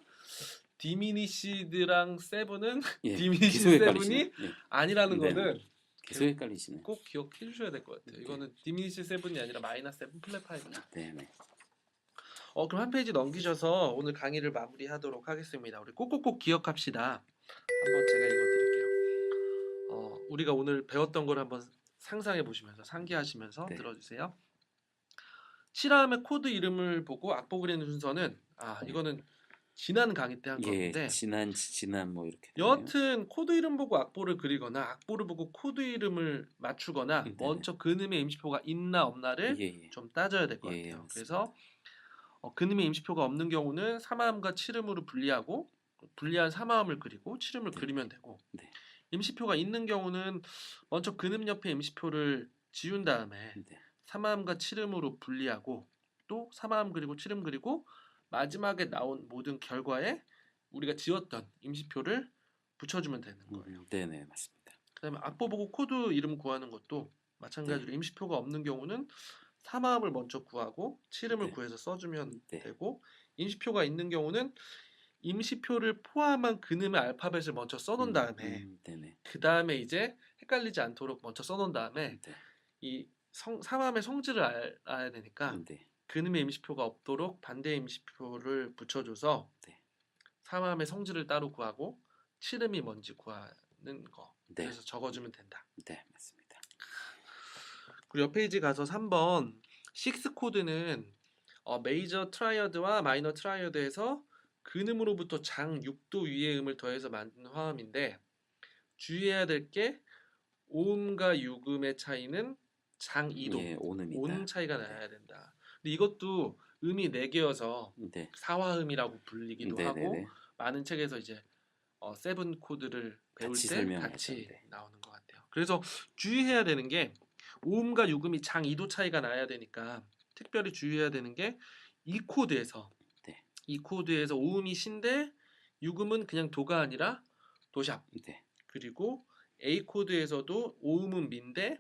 디미니시드랑 세븐은 예, 디미니시드 계속 세븐이 헷갈리시네. 예, 아니라는 네. 거는 계속 헷갈리시네. 꼭 기억해 주셔야 될 것 같아요. 네. 이거는 디미니시드 세븐이 아니라 마이너스 세븐 플랫 파이브다. 네네. 그럼 한 페이지 넘기셔서 오늘 강의를 마무리하도록 하겠습니다. 우리 꼭꼭꼭 기억합시다. 한번 제가 읽어드릴게요. 우리가 오늘 배웠던 걸 한번 상상해 보시면서 상기하시면서 네. 들어주세요. 7화음의 코드 이름을 보고 악보 그리는 순서는 이거는 지난 강의 때 한 예, 건데 지난 뭐 이렇게 되네요. 여하튼 코드 이름 보고 악보를 그리거나 악보를 보고 코드 이름을 맞추거나 네네. 먼저 근음의 임시표가 있나 없나를 예. 좀 따져야 될 것 예, 같아요. 맞습니다. 그래서 근음의 임시표가 없는 경우는 삼화음과 칠음으로 분리하고 분리한 삼화음을 그리고 칠음을 네. 그리면 되고 네. 임시표가 있는 경우는 먼저 근음 옆에 임시표를 지운 다음에 네. 삼화음과 칠음으로 분리하고 또 삼화음 그리고 칠음 그리고 마지막에 나온 모든 결과에 우리가 지웠던 임시표를 붙여주면 되는 거예요. 네네 맞습니다. 그다음에 악보 보고 코드 이름 구하는 것도 마찬가지로 네. 임시표가 없는 경우는 삼화음을 먼저 구하고 칠음을 네. 구해서 써주면 네. 되고 임시표가 있는 경우는 임시표를 포함한 근음의 알파벳을 먼저 써놓은 다음에 네네. 그 다음에 이제 헷갈리지 않도록 먼저 써놓은 다음에 네. 이 삼화음의 성질을 알아야 되니까 네. 근음의 임시표가 없도록 반대 임시표를 붙여줘서 네. 삼화음의 성질을 따로 구하고 칠음이 뭔지 구하는 거 네. 그래서 적어주면 된다. 네 맞습니다. 그리고 옆 페이지 가서 3번 6 코드는 메이저 트라이어드와 마이너 트라이어드에서 근음으로부터 장 6도 위의 음을 더해서 만든 화음인데 주의해야 될 게 오음과 유음의 차이는 장 2도 예, 오음입니다. 오음 차이가 나야 된다. 근데 이것도 음이 4개여서 네. 사화음이라고 불리기도 하고 네네네. 많은 책에서 이제 세븐 코드를 배울 같이 때 설명하죠. 같이 네. 나오는 것 같아요. 그래서 주의해야 되는 게 오음과 유음이 장 2도 차이가 나야 되니까 특별히 주의해야 되는 게 이 코드에서 네. 이 코드에서 오음이 신데 유음은 그냥 도가 아니라 도샵. 네. 그리고 A 코드에서도 오음은 미인데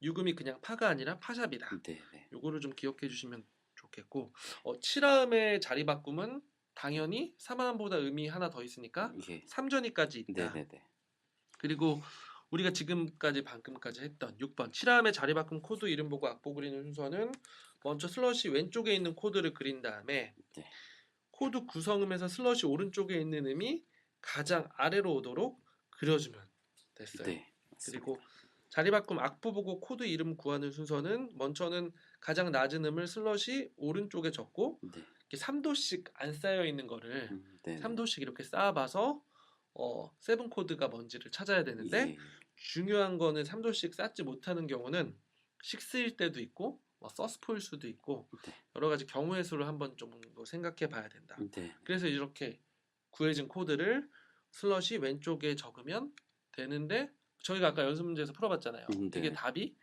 유음이 그냥 파가 아니라 파샵이다. 네. 네. 요거를 좀 기억해 주시면 좋겠고 7화음의 자리 바꿈은 당연히 3화음보다 음이 하나 더 있으니까 예. 3전위까지 있다. 네네네. 그리고 우리가 지금까지 방금까지 했던 6번 7화음의 자리 바꿈 코드 이름 보고 악보 그리는 순서는 먼저 슬러시 왼쪽에 있는 코드를 그린 다음에 네. 코드 구성음에서 슬러시 오른쪽에 있는 음이 가장 아래로 오도록 그려주면 됐어요. 네. 맞습니다. 그리고 자리 바꿈 악보 보고 코드 이름 구하는 순서는 먼저는 가장 낮은 음을 슬러시 오른쪽에 적고 네. 이렇게 3도씩 안 쌓여 있는 거를 네. 3도씩 이렇게 쌓아봐서 세븐 코드가 뭔지를 찾아야 되는데 예. 중요한 거는 3도씩 쌓지 못하는 경우는 6일 때도 있고 서스포일 수도 있고 네. 여러 가지 경우의 수를 한번 좀 더 생각해 봐야 된다. 네. 그래서 이렇게 구해진 코드를 슬러시 왼쪽에 적으면 되는데 저희가 아까 연습 문제에서 풀어봤잖아요. 네. 이게 답이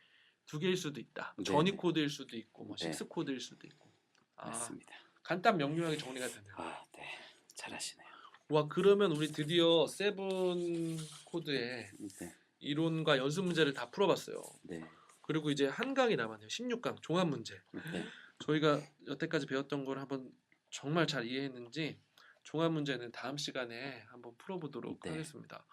2개일 수도 있다. 네. 전위 코드일 수도 있고 뭐 네. 6 코드일 수도 있고. 맞습니다. 간단 명료하게 정리가 되네요. 네. 잘하시네요. 와 그러면 우리 드디어 세븐 코드의 네. 이론과 연습 문제를 다 풀어봤어요. 네. 그리고 이제 한 강이 남았네요. 16강 종합 문제. 네. 저희가 여태까지 배웠던 걸 한번 정말 잘 이해했는지 종합 문제는 다음 시간에 한번 풀어보도록 네. 하겠습니다.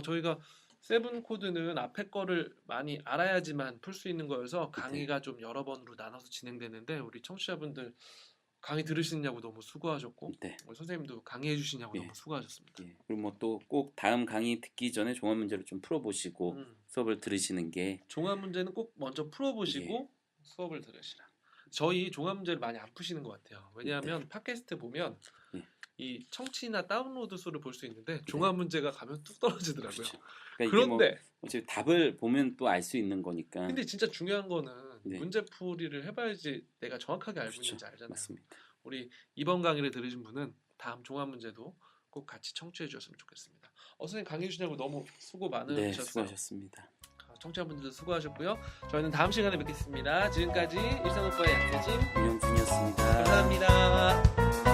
저희가 세븐 코드는 앞에 거를 많이 알아야지만 풀 수 있는 거여서 강의가 좀 여러 번으로 나눠서 진행되는데 우리 청취자분들 강의 들으시냐고 너무 수고하셨고 네. 우리 선생님도 강의해 주시냐고 예. 너무 수고하셨습니다. 예. 그리고 뭐 또 꼭 다음 강의 듣기 전에 종합 문제를 좀 풀어보시고 수업을 들으시는 게 종합 문제는 꼭 먼저 풀어보시고 수업을 들으시라. 저희 종합 문제를 많이 안 푸시는 것 같아요. 왜냐하면 팟캐스트 보면 네. 이 청취나 다운로드 수를 볼 수 있는데 종합 문제가 가면 뚝 떨어지더라고요. 그렇죠. 그러니까 이게 뭐 그런데 어차피 답을 보면 또 알 수 있는 거니까. 근데 진짜 중요한 거는 네. 문제풀이를 해봐야지 내가 정확하게 알고 그렇죠. 있는지 알잖아요. 맞습니다. 우리 이번 강의를 들으신 분은 다음 종합 문제도 꼭 같이 청취해 주셨으면 좋겠습니다. 선생님 강의 주시냐고 너무 수고 네, 많으셨어요. 수고하셨습니다. 청취자분들도 수고하셨고요. 저희는 다음 시간에 뵙겠습니다. 지금까지 일산오빠의 양세진 윤영준이었습니다. 감사합니다.